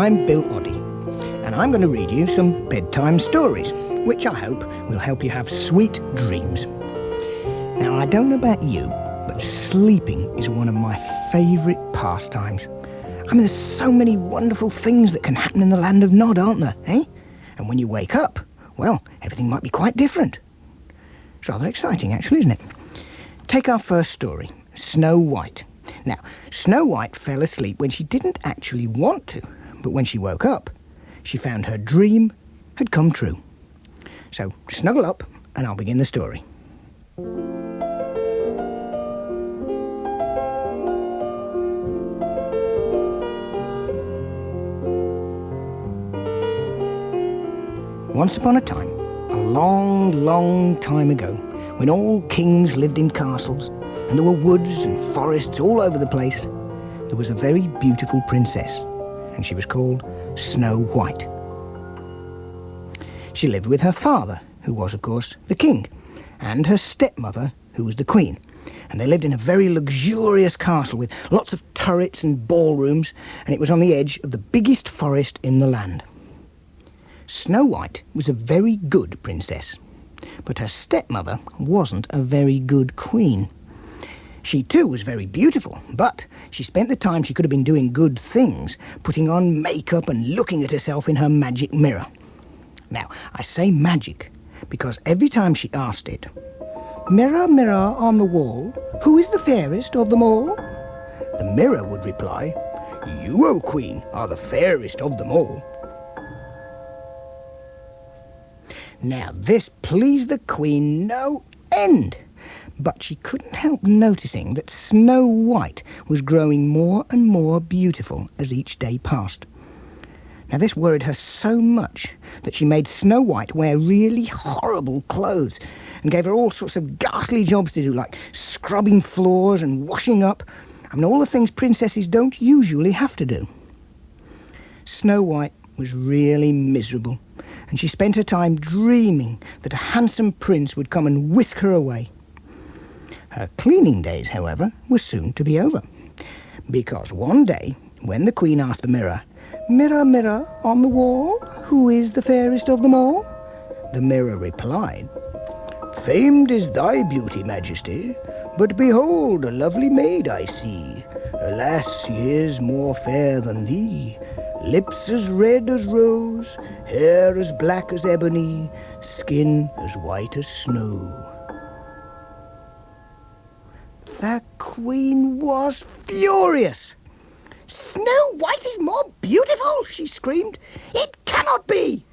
I'm Bill Oddie, and I'm going to read you some bedtime stories, which I hope will help you have sweet dreams. Now, I don't know about you, but sleeping is one of my favourite pastimes. I mean, there's so many wonderful things that can happen in the land of Nod, aren't there, eh? And when you wake up, well, everything might be quite different. It's rather exciting, actually, isn't it? Take our first story, Snow White. Now, Snow White fell asleep when she didn't actually want to, but when she woke up, she found her dream had come true. So, snuggle up and I'll begin the story. Once upon a time, a long, long time ago, when all kings lived in castles, and there were woods and forests all over the place, there was a very beautiful princess, and she was called Snow White. She lived with her father, who was, of course, the king, and her stepmother, who was the queen. And they lived in a very luxurious castle with lots of turrets and ballrooms, and it was on the edge of the biggest forest in the land. Snow White was a very good princess, but her stepmother wasn't a very good queen. She too was very beautiful, but she spent the time she could have been doing good things, putting on makeup and looking at herself in her magic mirror. Now, I say magic because every time she asked it, "Mirror, mirror on the wall, who is the fairest of them all?" the mirror would reply, "You, O Queen, are the fairest of them all." Now, this pleased the Queen no end, but she couldn't help noticing that Snow White was growing more and more beautiful as each day passed. Now, this worried her so much that she made Snow White wear really horrible clothes and gave her all sorts of ghastly jobs to do, like scrubbing floors and washing up. I mean, all the things princesses don't usually have to do. Snow White was really miserable, and she spent her time dreaming that a handsome prince would come and whisk her away. Her cleaning days, however, were soon to be over, because one day, when the Queen asked the mirror, "Mirror, mirror on the wall, who is the fairest of them all?" the mirror replied, "Famed is thy beauty, Majesty, but behold, a lovely maid I see. Alas, she is more fair than thee. Lips as red as rose, hair as black as ebony, skin as white as snow." The Queen was furious. "Snow White is more beautiful," she screamed. "It cannot be!"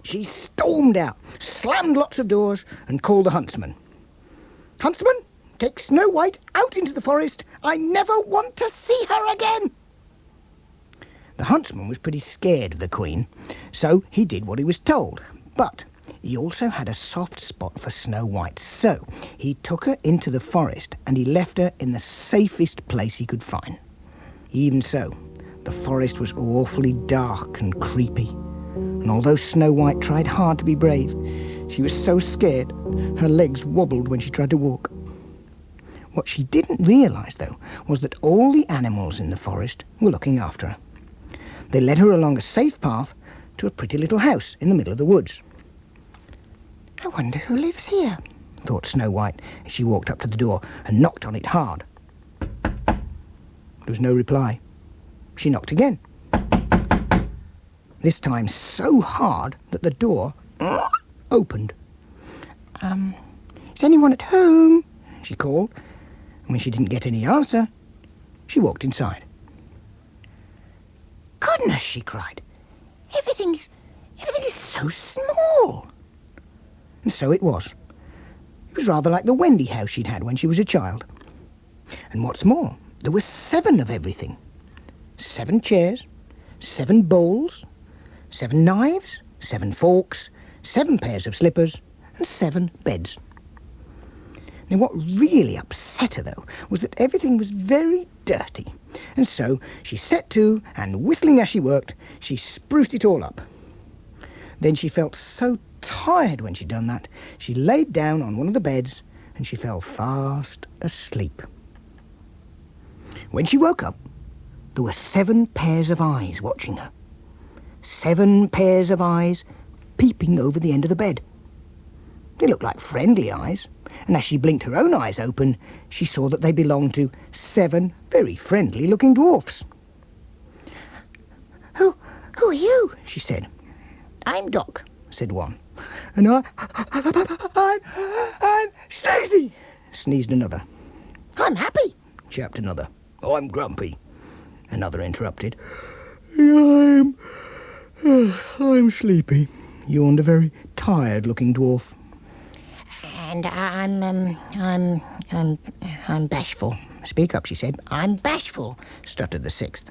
She stormed out, slammed lots of doors, and called the huntsman. "Huntsman, take Snow White out into the forest. I never want to see her again." The huntsman was pretty scared of the Queen, so he did what he was told. But he also had a soft spot for Snow White, so he took her into the forest and he left her in the safest place he could find. Even so, the forest was awfully dark and creepy, and although Snow White tried hard to be brave, she was so scared her legs wobbled when she tried to walk. What she didn't realise, though, was that all the animals in the forest were looking after her. They led her along a safe path to a pretty little house in the middle of the woods. "I wonder who lives here," thought Snow White as she walked up to the door and knocked on it hard. There was no reply. She knocked again. This time so hard that the door opened. "Is anyone at home?" she called, and when she didn't get any answer, she walked inside. "Goodness," she cried, everything is so small." And so it was. It was rather like the Wendy house she'd had when she was a child. And what's more, there were 7 of everything. 7 chairs, 7 bowls, 7 knives, 7 forks, 7 pairs of slippers, and 7 beds. Now, what really upset her, though, was that everything was very dirty, and so she set to, and whistling as she worked, she spruced it all up. Then she felt so tired when she'd done that, she laid down on one of the beds, and she fell fast asleep. When she woke up, there were 7 pairs of eyes watching her. 7 pairs of eyes peeping over the end of the bed. They looked like friendly eyes, and as she blinked her own eyes open, she saw that they belonged to 7 very friendly-looking dwarfs. Who are you? She said. I'm Doc, said one. And I'm Stacey, sneezed another. I'm Happy, chirped another. I'm Grumpy, another interrupted. I'm sleepy, yawned a very tired-looking dwarf. And I'm bashful. Speak up, she said. I'm bashful, stuttered the 6th.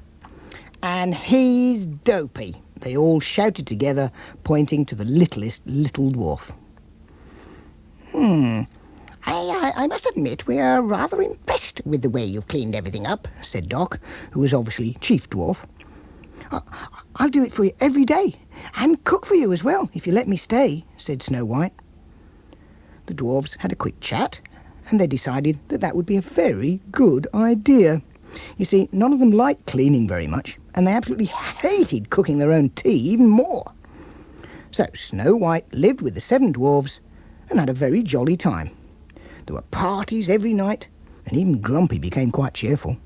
And he's dopey, they all shouted together, pointing to the littlest little dwarf. I must admit we are rather impressed with the way you've cleaned everything up, said Doc, who was obviously chief dwarf. I'll do it for you every day, and cook for you as well, if you let me stay, said Snow White. The dwarves had a quick chat, and they decided that that would be a very good idea. You see, none of them liked cleaning very much, and they absolutely hated cooking their own tea even more. So Snow White lived with the 7 dwarves and had a very jolly time. There were parties every night, and even Grumpy became quite cheerful.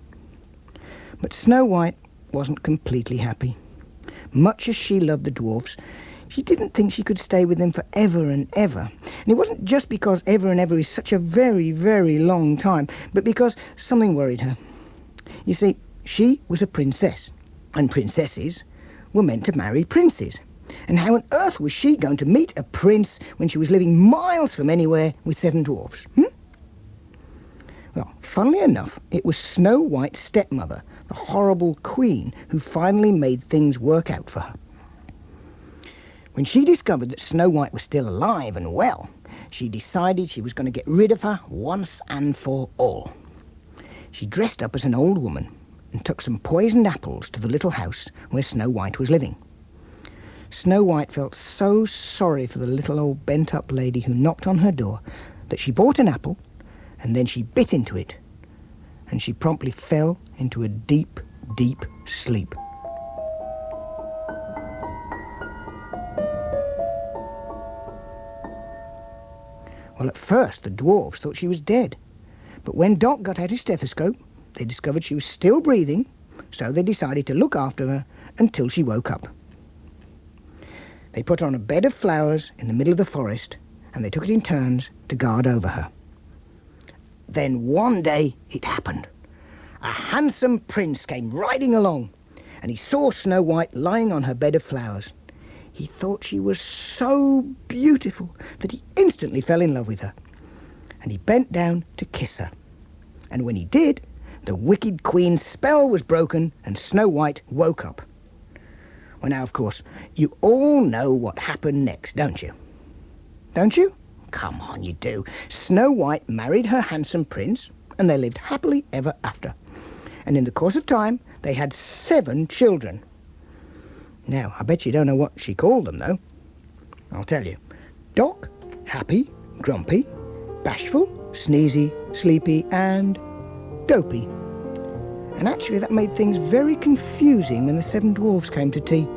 But Snow White wasn't completely happy. Much as she loved the dwarfs, she didn't think she could stay with them for ever and ever. And it wasn't just because ever and ever is such a very, very long time, but because something worried her. You see, she was a princess, and princesses were meant to marry princes. And how on earth was she going to meet a prince when she was living miles from anywhere with 7 dwarfs? Well, funnily enough, it was Snow White's stepmother, the horrible queen, who finally made things work out for her. When she discovered that Snow White was still alive and well, she decided she was going to get rid of her once and for all. She dressed up as an old woman and took some poisoned apples to the little house where Snow White was living. Snow White felt so sorry for the little old bent-up lady who knocked on her door that she bought an apple, and then she bit into it, and she promptly fell into a deep, deep sleep. Well, at first the dwarves thought she was dead, but when Doc got out his stethoscope, they discovered she was still breathing, so they decided to look after her until she woke up. They put her on a bed of flowers in the middle of the forest, and they took it in turns to guard over her. Then one day it happened. A handsome prince came riding along, and he saw Snow White lying on her bed of flowers. He thought she was so beautiful that he instantly fell in love with her, and he bent down to kiss her. And when he did, the wicked queen's spell was broken, and Snow White woke up. Well, now, of course, you all know what happened next, don't you? Don't you? Come on, you do. Snow White married her handsome prince, and they lived happily ever after. And in the course of time, they had 7 children. Now, I bet you don't know what she called them, though. I'll tell you. Doc, Happy, Grumpy, Bashful, Sneezy, Sleepy, and Dopey. And actually that made things very confusing when the 7 dwarfs came to tea.